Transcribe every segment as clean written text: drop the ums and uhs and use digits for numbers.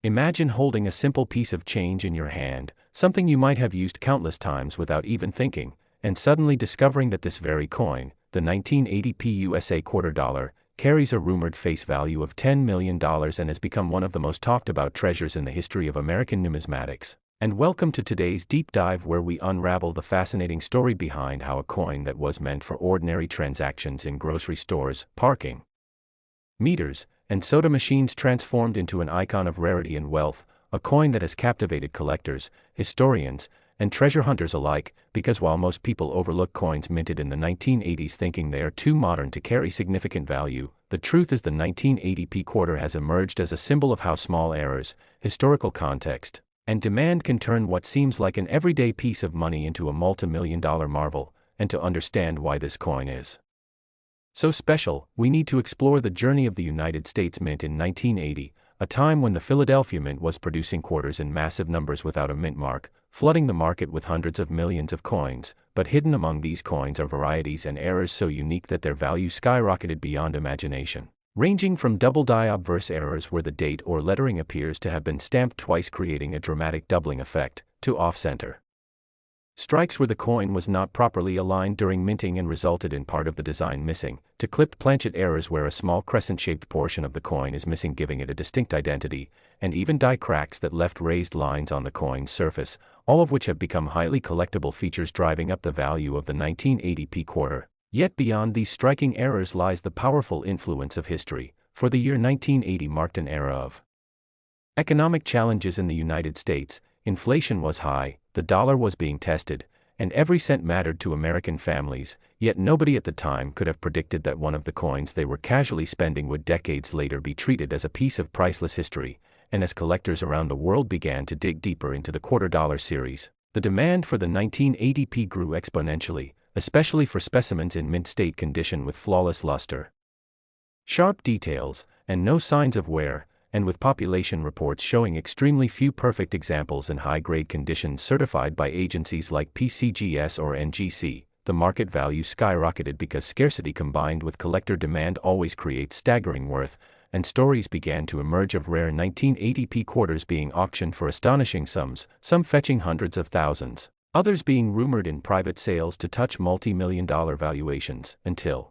Imagine holding a simple piece of change in your hand, something you might have used countless times without even thinking, and suddenly discovering that this very coin, the 1980p USA quarter dollar, carries a rumored face value of $10 million and has become one of the most talked about treasures in the history of American numismatics. And welcome to today's deep dive, where we unravel the fascinating story behind how a coin that was meant for ordinary transactions in grocery stores, parking meters, and soda machines transformed into an icon of rarity and wealth, a coin that has captivated collectors, historians, and treasure hunters alike, because while most people overlook coins minted in the 1980s thinking they are too modern to carry significant value, the truth is the 1980p quarter has emerged as a symbol of how small errors, historical context, and demand can turn what seems like an everyday piece of money into a multi-million-dollar marvel. And to understand why this coin is so special, we need to explore the journey of the United States Mint in 1980, a time when the Philadelphia Mint was producing quarters in massive numbers without a mint mark, flooding the market with hundreds of millions of coins. But hidden among these coins are varieties and errors so unique that their value skyrocketed beyond imagination, ranging from double-die obverse errors where the date or lettering appears to have been stamped twice, creating a dramatic doubling effect, to off-center strikes where the coin was not properly aligned during minting and resulted in part of the design missing, to clipped planchet errors where a small crescent-shaped portion of the coin is missing, giving it a distinct identity, and even die cracks that left raised lines on the coin's surface, all of which have become highly collectible features driving up the value of the 1980p quarter. Yet beyond these striking errors lies the powerful influence of history, for the year 1980 marked an era of economic challenges in the United States. Inflation was high, the dollar was being tested, and every cent mattered to American families, yet nobody at the time could have predicted that one of the coins they were casually spending would decades later be treated as a piece of priceless history. And as collectors around the world began to dig deeper into the quarter dollar series, the demand for the 1980p grew exponentially, especially for specimens in mint state condition with flawless luster, sharp details, and no signs of wear. And with population reports showing extremely few perfect examples in high-grade conditions certified by agencies like PCGS or NGC, the market value skyrocketed because scarcity combined with collector demand always creates staggering worth, and stories began to emerge of rare 1980p quarters being auctioned for astonishing sums, some fetching hundreds of thousands, others being rumored in private sales to touch multi-million-dollar valuations, until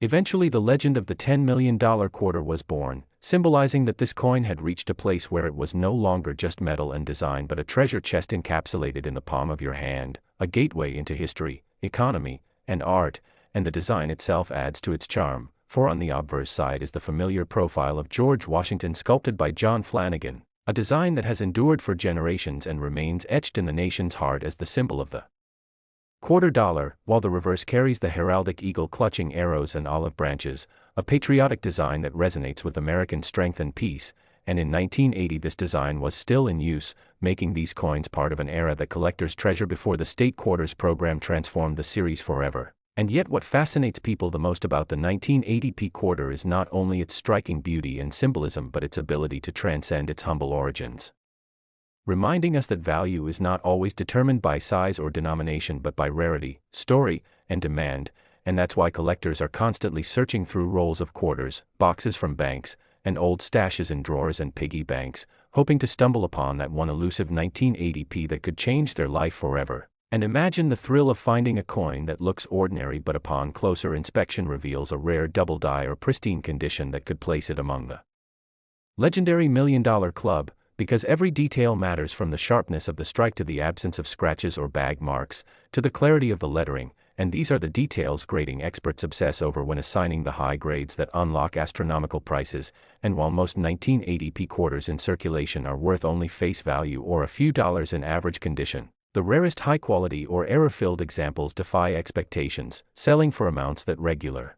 eventually the legend of the $10 million quarter was born, symbolizing that this coin had reached a place where it was no longer just metal and design but a treasure chest encapsulated in the palm of your hand, a gateway into history, economy, and art. And the design itself adds to its charm, for on the obverse side is the familiar profile of George Washington sculpted by John Flanagan, a design that has endured for generations and remains etched in the nation's heart as the symbol of the quarter dollar, while the reverse carries the heraldic eagle clutching arrows and olive branches, a patriotic design that resonates with American strength and peace. And in 1980 this design was still in use, making these coins part of an era that collectors treasure before the state quarters program transformed the series forever. And yet what fascinates people the most about the 1980p quarter is not only its striking beauty and symbolism but its ability to transcend its humble origins, reminding us that value is not always determined by size or denomination but by rarity, story, and demand. And that's why collectors are constantly searching through rolls of quarters, boxes from banks, and old stashes in drawers and piggy banks, hoping to stumble upon that one elusive 1980p that could change their life forever. And imagine the thrill of finding a coin that looks ordinary but upon closer inspection reveals a rare double die or pristine condition that could place it among the legendary $1 Million Club. Because every detail matters, from the sharpness of the strike to the absence of scratches or bag marks, to the clarity of the lettering, and these are the details grading experts obsess over when assigning the high grades that unlock astronomical prices. And while most 1980p quarters in circulation are worth only face value or a few dollars in average condition, the rarest high-quality or error-filled examples defy expectations, selling for amounts that regular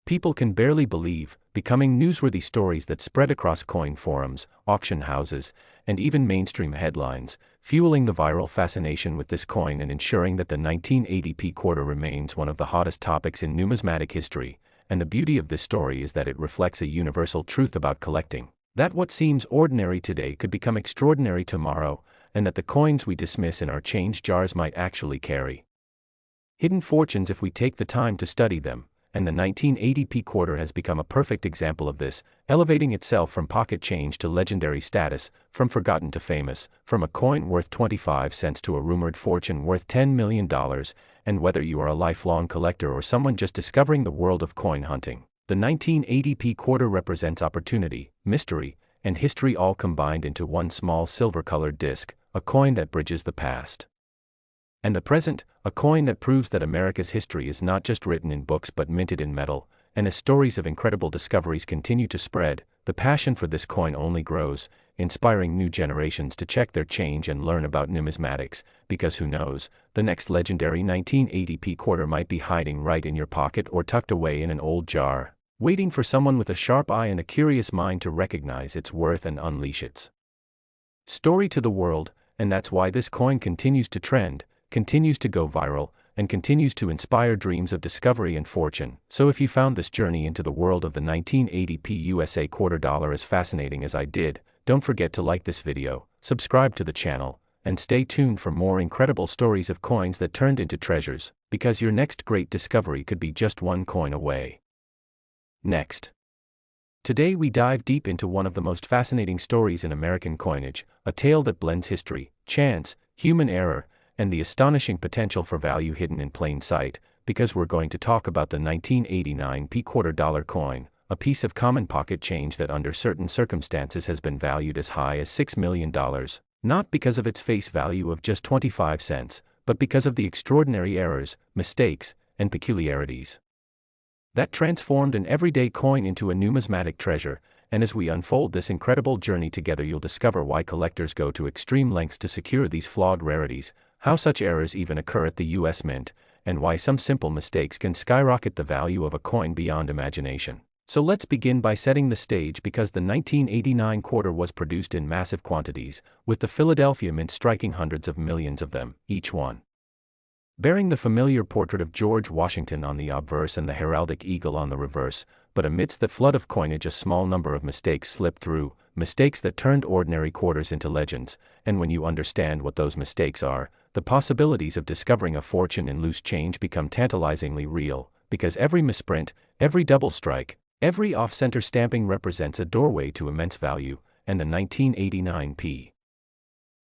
people can barely believe, becoming newsworthy stories that spread across coin forums, auction houses, and even mainstream headlines, fueling the viral fascination with this coin and ensuring that the 1980p quarter remains one of the hottest topics in numismatic history. And the beauty of this story is that it reflects a universal truth about collecting, that what seems ordinary today could become extraordinary tomorrow, and that the coins we dismiss in our change jars might actually carry hidden fortunes if we take the time to study them. and the 1980p quarter has become a perfect example of this, elevating itself from pocket change to legendary status, from forgotten to famous, from a coin worth 25 cents to a rumored fortune worth $10 million, and whether you are a lifelong collector or someone just discovering the world of coin hunting, the 1980p quarter represents opportunity, mystery, and history all combined into one small silver-colored disc, a coin that bridges the past and the present, a coin that proves that America's history is not just written in books but minted in metal, and as stories of incredible discoveries continue to spread, the passion for this coin only grows, inspiring new generations to check their change and learn about numismatics, because who knows, the next legendary 1980p quarter might be hiding right in your pocket or tucked away in an old jar, waiting for someone with a sharp eye and a curious mind to recognize its worth and unleash its story to the world, and that's why this coin continues to trend, continues to go viral, and continues to inspire dreams of discovery and fortune. So if you found this journey into the world of the 1980p USA quarter dollar as fascinating as I did, don't forget to like this video, subscribe to the channel, and stay tuned for more incredible stories of coins that turned into treasures, because your next great discovery could be just one coin away. Next. Today we dive deep into one of the most fascinating stories in American coinage, a tale that blends history, chance, human error, and the astonishing potential for value hidden in plain sight, because we're going to talk about the 1989p quarter dollar coin, a piece of common pocket change that under certain circumstances has been valued as high as $6 million, not because of its face value of just 25 cents, but because of the extraordinary errors, mistakes, and peculiarities that transformed an everyday coin into a numismatic treasure. And as we unfold this incredible journey together, you'll discover why collectors go to extreme lengths to secure these flawed rarities, how such errors even occur at the US Mint, and why some simple mistakes can skyrocket the value of a coin beyond imagination. So let's begin by setting the stage, because the 1989 quarter was produced in massive quantities, with the Philadelphia Mint striking hundreds of millions of them, each one bearing the familiar portrait of George Washington on the obverse and the heraldic eagle on the reverse. But amidst that flood of coinage, a small number of mistakes slipped through, mistakes that turned ordinary quarters into legends, and when you understand what those mistakes are, the possibilities of discovering a fortune in loose change become tantalizingly real, because every misprint, every double strike, every off-center stamping represents a doorway to immense value, and the 1989p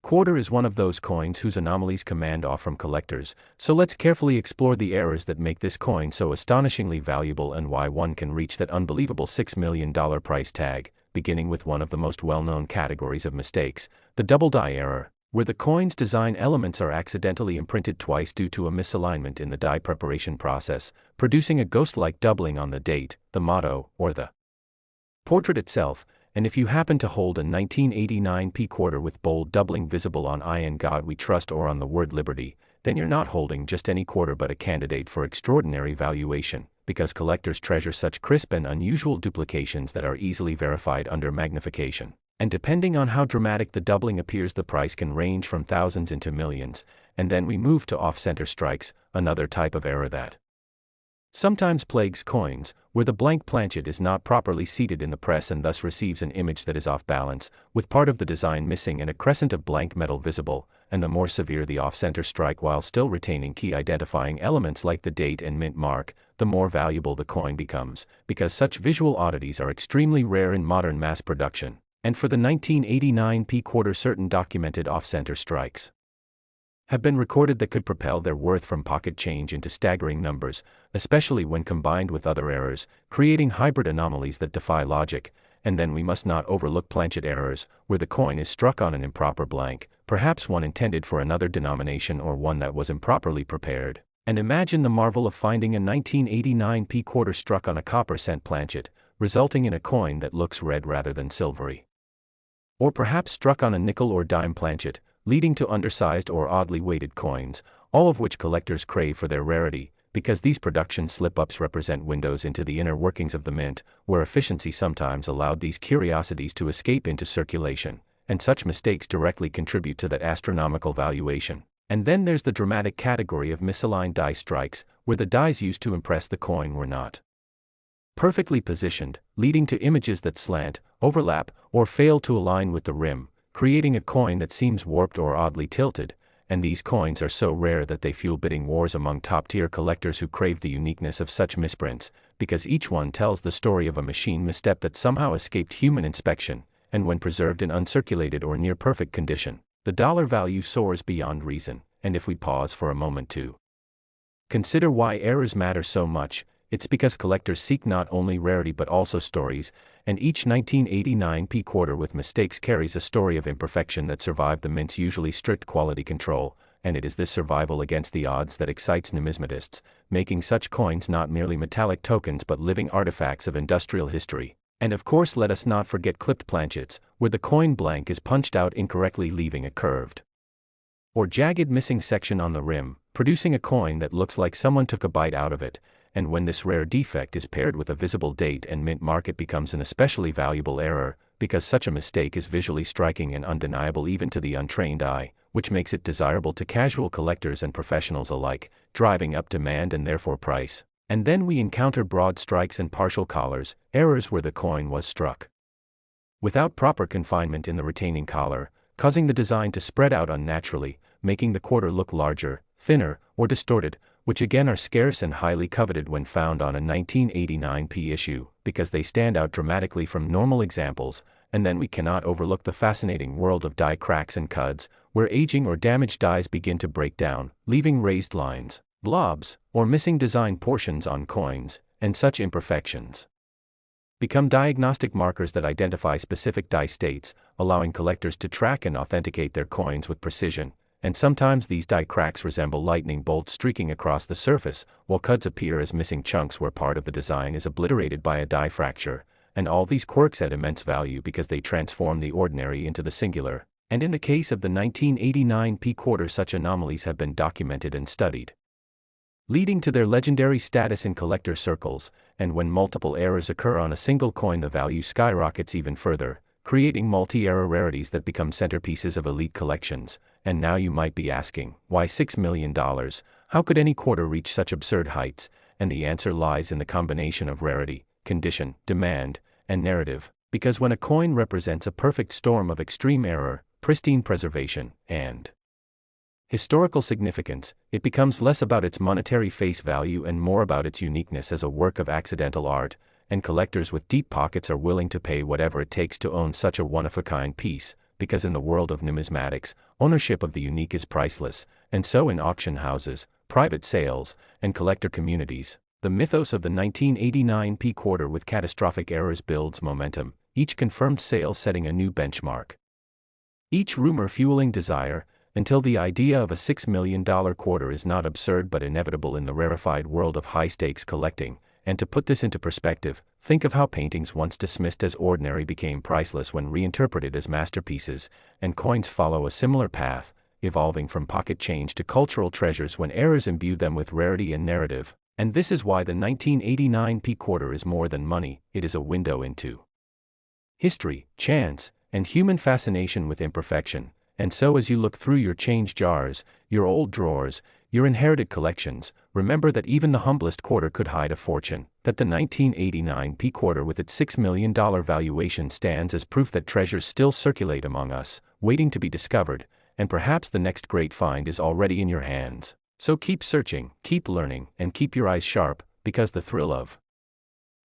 quarter is one of those coins whose anomalies command awe from collectors. So let's carefully explore the errors that make this coin so astonishingly valuable and why one can reach that unbelievable $6 million price tag, beginning with one of the most well-known categories of mistakes, the double die error, where the coin's design elements are accidentally imprinted twice due to a misalignment in the die preparation process, producing a ghost-like doubling on the date, the motto, or the portrait itself. And if you happen to hold a 1989p quarter with bold doubling visible on "I in God We Trust" or on the word "Liberty," then you're not holding just any quarter but a candidate for extraordinary valuation, because collectors treasure such crisp and unusual duplications that are easily verified under magnification. And depending on how dramatic the doubling appears, the price can range from thousands into millions. And then we move to off-center strikes, another type of error that sometimes plagues coins, where the blank planchet is not properly seated in the press and thus receives an image that is off balance, with part of the design missing and a crescent of blank metal visible. And the more severe the off-center strike while still retaining key identifying elements like the date and mint mark, the more valuable the coin becomes, because such visual oddities are extremely rare in modern mass production. And for the 1989p quarter, certain documented off-center strikes have been recorded that could propel their worth from pocket change into staggering numbers, especially when combined with other errors, creating hybrid anomalies that defy logic. And then we must not overlook planchet errors, where the coin is struck on an improper blank, perhaps one intended for another denomination or one that was improperly prepared. And imagine the marvel of finding a 1989p quarter struck on a copper cent planchet, resulting in a coin that looks red rather than silvery. Or perhaps struck on a nickel or dime planchet, leading to undersized or oddly weighted coins, all of which collectors crave for their rarity, because these production slip-ups represent windows into the inner workings of the mint, where efficiency sometimes allowed these curiosities to escape into circulation, and such mistakes directly contribute to that astronomical valuation. And then there's the dramatic category of misaligned die strikes, where the dies used to impress the coin were not perfectly positioned, leading to images that slant, overlap, or fail to align with the rim, creating a coin that seems warped or oddly tilted. and these coins are so rare that they fuel bidding wars among top-tier collectors who crave the uniqueness of such misprints, because each one tells the story of a machine misstep that somehow escaped human inspection, and when preserved in uncirculated or near-perfect condition, the dollar value soars beyond reason. And if we pause for a moment to consider why errors matter so much, it's because collectors seek not only rarity but also stories, and each 1989 P quarter with mistakes carries a story of imperfection that survived the mint's usually strict quality control, and it is this survival against the odds that excites numismatists, making such coins not merely metallic tokens but living artifacts of industrial history. And of course, let us not forget clipped planchets, where the coin blank is punched out incorrectly, leaving a curved or jagged missing section on the rim, producing a coin that looks like someone took a bite out of it. And when this rare defect is paired with a visible date and mint mark, it becomes an especially valuable error, because such a mistake is visually striking and undeniable even to the untrained eye, which makes it desirable to casual collectors and professionals alike, driving up demand and therefore price. And then we encounter broad strikes and partial collars, errors where the coin was struck without proper confinement in the retaining collar, causing the design to spread out unnaturally, making the quarter look larger, thinner, or distorted, which again are scarce and highly coveted when found on a 1989 P issue, because they stand out dramatically from normal examples. And then we cannot overlook the fascinating world of die cracks and cuds, where aging or damaged dies begin to break down, leaving raised lines, blobs, or missing design portions on coins, and such imperfections become diagnostic markers that identify specific die states, allowing collectors to track and authenticate their coins with precision. And sometimes these die cracks resemble lightning bolts streaking across the surface, while cuds appear as missing chunks where part of the design is obliterated by a die fracture. And all these quirks add immense value because they transform the ordinary into the singular. And in the case of the 1989 P quarter, such anomalies have been documented and studied, leading to their legendary status in collector circles. And when multiple errors occur on a single coin, the value skyrockets even further, creating multi-error rarities that become centerpieces of elite collections. And now you might be asking, why $6 million? How could any quarter reach such absurd heights? And the answer lies in the combination of rarity, condition, demand, and narrative. Because when a coin represents a perfect storm of extreme error, pristine preservation, and historical significance, it becomes less about its monetary face value and more about its uniqueness as a work of accidental art. And collectors with deep pockets are willing to pay whatever it takes to own such a one-of-a-kind piece, because in the world of numismatics, ownership of the unique is priceless. And so in auction houses, private sales, and collector communities, the mythos of the 1989 P quarter with catastrophic errors builds momentum, each confirmed sale setting a new benchmark, each rumor fueling desire, until the idea of a $6 million quarter is not absurd but inevitable in the rarefied world of high-stakes collecting. And to put this into perspective, think of how paintings once dismissed as ordinary became priceless when reinterpreted as masterpieces, and coins follow a similar path, evolving from pocket change to cultural treasures when errors imbue them with rarity and narrative. And this is why the 1989 P quarter is more than money, it is a window into history, chance, and human fascination with imperfection. And so as you look through your change jars, your old drawers, your inherited collections, remember that even the humblest quarter could hide a fortune, that the 1989 P quarter with its $6 million valuation stands as proof that treasures still circulate among us, waiting to be discovered, and perhaps the next great find is already in your hands. So keep searching, keep learning, and keep your eyes sharp, because the thrill of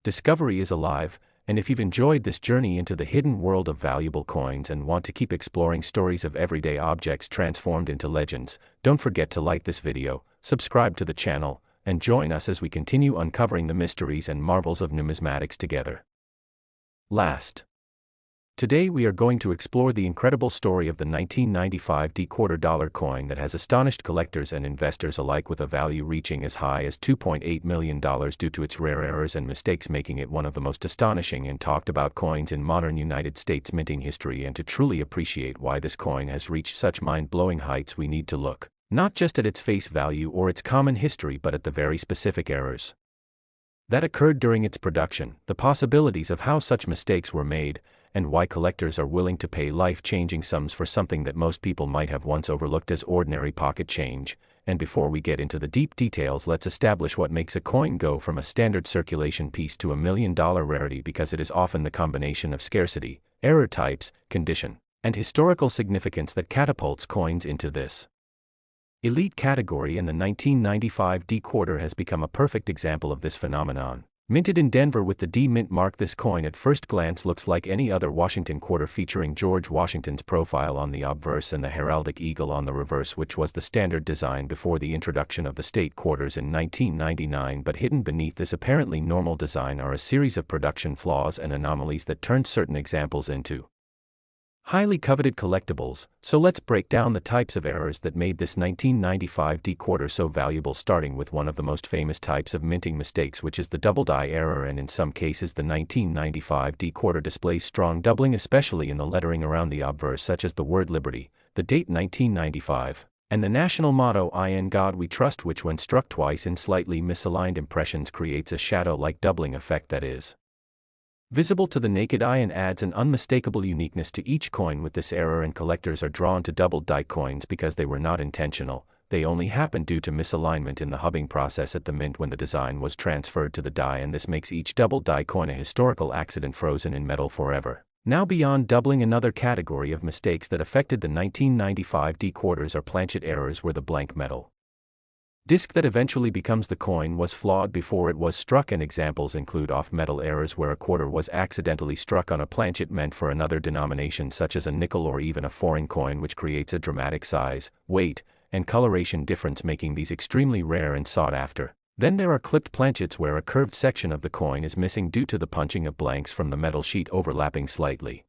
discovery is alive. And if you've enjoyed this journey into the hidden world of valuable coins and want to keep exploring stories of everyday objects transformed into legends, don't forget to like this video, subscribe to the channel, and join us as we continue uncovering the mysteries and marvels of numismatics together. Today we are going to explore the incredible story of the 1995 D quarter dollar coin that has astonished collectors and investors alike, with a value reaching as high as $2.8 million due to its rare errors and mistakes, making it one of the most astonishing and talked about coins in modern United States minting history. And to truly appreciate why this coin has reached such mind-blowing heights, we need to look not just at its face value or its common history, but at the very specific errors that occurred during its production, the possibilities of how such mistakes were made, and why collectors are willing to pay life-changing sums for something that most people might have once overlooked as ordinary pocket change. And before we get into the deep details, let's establish what makes a coin go from a standard circulation piece to $1 million rarity, because it is often the combination of scarcity, error types, condition, and historical significance that catapults coins into this elite category, and the 1995 D quarter has become a perfect example of this phenomenon. Minted in Denver with the D mint mark, this coin at first glance looks like any other Washington quarter, featuring George Washington's profile on the obverse and the heraldic eagle on the reverse, which was the standard design before the introduction of the state quarters in 1999. But hidden beneath this apparently normal design are a series of production flaws and anomalies that turned certain examples into highly coveted collectibles. So let's break down the types of errors that made this 1995 D quarter so valuable, starting with one of the most famous types of minting mistakes, which is the double die error. And in some cases the 1995 D quarter displays strong doubling, especially in the lettering around the obverse, such as the word liberty, the date 1995, and the national motto "In God We Trust," which when struck twice in slightly misaligned impressions creates a shadow-like doubling effect that is visible to the naked eye and adds an unmistakable uniqueness to each coin. With this error, and collectors are drawn to double die coins because they were not intentional, they only happened due to misalignment in the hubbing process at the mint when the design was transferred to the die, and this makes each double die coin a historical accident frozen in metal forever. Now, beyond doubling, another category of mistakes that affected the 1995 D quarters are planchet errors, where the blank metal disc that eventually becomes the coin was flawed before it was struck, and examples include off-metal errors where a quarter was accidentally struck on a planchet meant for another denomination, such as a nickel or even a foreign coin, which creates a dramatic size, weight, and coloration difference, making these extremely rare and sought after. Then there are clipped planchets, where a curved section of the coin is missing due to the punching of blanks from the metal sheet overlapping slightly,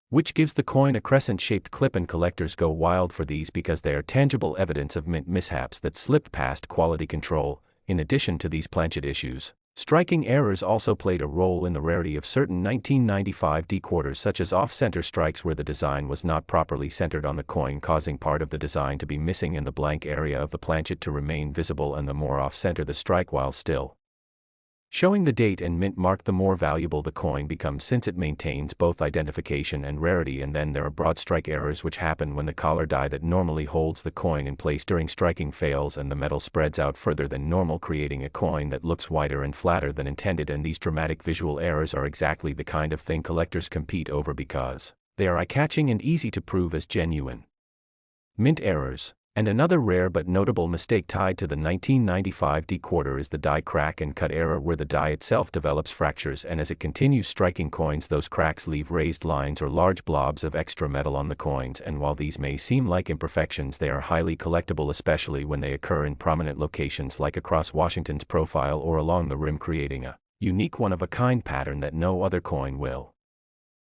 which gives the coin a crescent-shaped clip, and collectors go wild for these because they are tangible evidence of mint mishaps that slipped past quality control. In addition to these planchet issues, striking errors also played a role in the rarity of certain 1995 D quarters, such as off-center strikes where the design was not properly centered on the coin, causing part of the design to be missing and the blank area of the planchet to remain visible, and the more off-center the strike while still showing the date and mint mark, the more valuable the coin becomes, since it maintains both identification and rarity. And then there are broad strike errors, which happen when the collar die that normally holds the coin in place during striking fails and the metal spreads out further than normal, creating a coin that looks wider and flatter than intended. And these dramatic visual errors are exactly the kind of thing collectors compete over because they are eye-catching and easy to prove as genuine mint errors. And another rare but notable mistake tied to the 1995 D quarter is the die crack and cut error, where the die itself develops fractures, and as it continues striking coins, those cracks leave raised lines or large blobs of extra metal on the coins. And while these may seem like imperfections, they are highly collectible, especially when they occur in prominent locations like across Washington's profile or along the rim, creating a unique, one-of-a-kind pattern that no other coin will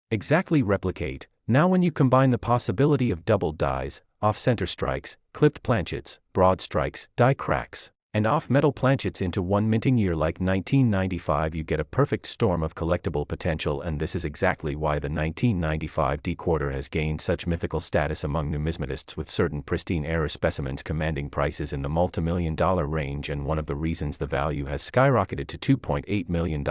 exactly replicate. Now, when you combine the possibility of doubled dies, off-center strikes, clipped planchets, broad strikes, die cracks, and off-metal planchets into one minting year like 1995, you get a perfect storm of collectible potential. And this is exactly why the 1995 D quarter has gained such mythical status among numismatists, with certain pristine error specimens commanding prices in the multi-million-dollar range. And one of the reasons the value has skyrocketed to $2.8 million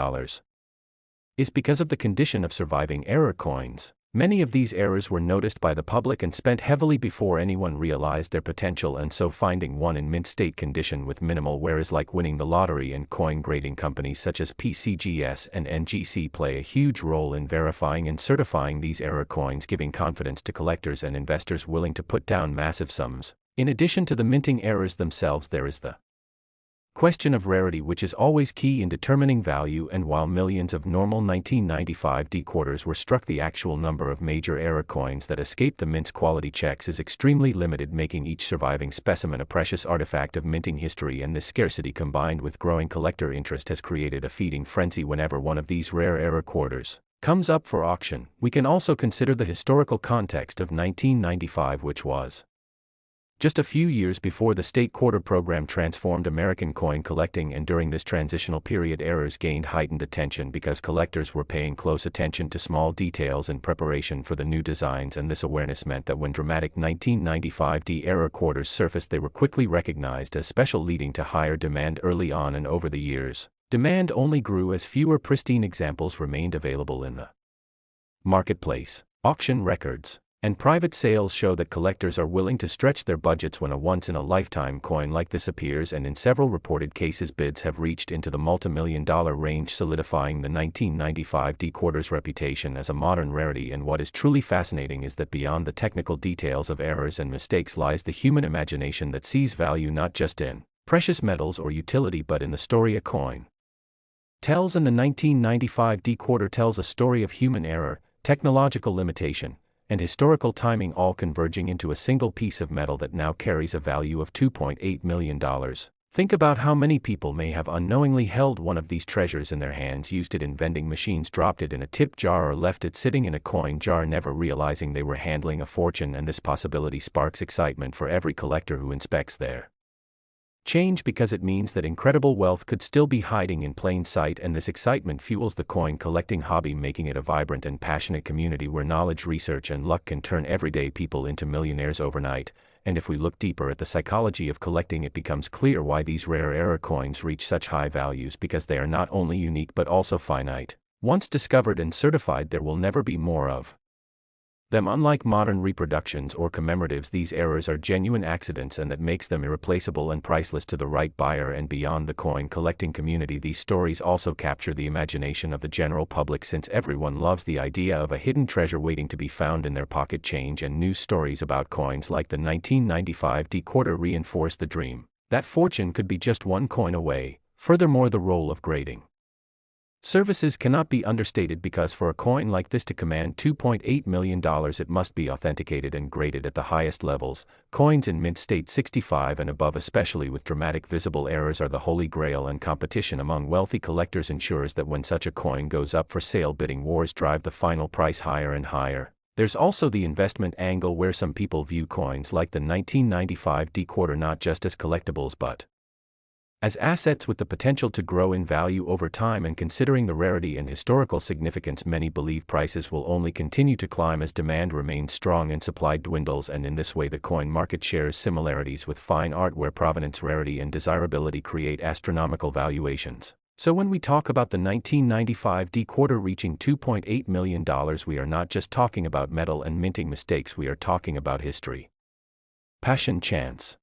is because of the condition of surviving error coins. Many of these errors were noticed by the public and spent heavily before anyone realized their potential, and so finding one in mint state condition with minimal wear is like winning the lottery. And coin grading companies such as PCGS and NGC play a huge role in verifying and certifying these error coins, giving confidence to collectors and investors willing to put down massive sums. In addition to the minting errors themselves, there is the question of rarity, which is always key in determining value. And while millions of normal 1995 D quarters were struck, the actual number of major error coins that escape the mint's quality checks is extremely limited, making each surviving specimen a precious artifact of minting history. And this scarcity, combined with growing collector interest, has created a feeding frenzy whenever one of these rare error quarters comes up for auction. We can also consider the historical context of 1995, which was just a few years before the state quarter program transformed American coin collecting, and during this transitional period, errors gained heightened attention because collectors were paying close attention to small details in preparation for the new designs. And this awareness meant that when dramatic 1995 D error quarters surfaced, they were quickly recognized as special, leading to higher demand early on. And over the years, demand only grew as fewer pristine examples remained available in the marketplace. Auction records And private sales show that collectors are willing to stretch their budgets when a once-in-a-lifetime coin like this appears, and in several reported cases bids have reached into the multi-million-dollar range, solidifying the 1995 D-Quarter's reputation as a modern rarity. And what is truly fascinating is that beyond the technical details of errors and mistakes lies the human imagination that sees value not just in precious metals or utility but in the story a coin tells. And the 1995 D-Quarter tells a story of human error, technological limitation, and historical timing all converging into a single piece of metal that now carries a value of $2.8 million. Think about how many people may have unknowingly held one of these treasures in their hands, used it in vending machines, dropped it in a tip jar, or left it sitting in a coin jar, never realizing they were handling a fortune. And this possibility sparks excitement for every collector who inspects their change, because it means that incredible wealth could still be hiding in plain sight. And this excitement fuels the coin collecting hobby, making it a vibrant and passionate community where knowledge, research, and luck can turn everyday people into millionaires overnight. And if we look deeper at the psychology of collecting, it becomes clear why these rare error coins reach such high values, because they are not only unique but also finite. Once discovered and certified, there will never be more of them. Unlike modern reproductions or commemoratives, these errors are genuine accidents, and that makes them irreplaceable and priceless to the right buyer. And beyond the coin collecting community, these stories also capture the imagination of the general public, since everyone loves the idea of a hidden treasure waiting to be found in their pocket change. And news stories about coins like the 1995 D-Quarter reinforce the dream that fortune could be just one coin away. Furthermore, the role of grading services cannot be understated, because for a coin like this to command $2.8 million, it must be authenticated and graded at the highest levels. Coins in mint state 65 and above, especially with dramatic visible errors, are the holy grail, and competition among wealthy collectors ensures that when such a coin goes up for sale, bidding wars drive the final price higher and higher. There's also the investment angle, where some people view coins like the 1995 D-Quarter not just as collectibles but as assets with the potential to grow in value over time. And considering the rarity and historical significance, many believe prices will only continue to climb as demand remains strong and supply dwindles. And in this way, the coin market shares similarities with fine art, where provenance, rarity, and desirability create astronomical valuations. So when we talk about the 1995 D-Quarter reaching $2.8 million, we are not just talking about metal and minting mistakes, we are talking about history, passion, chance,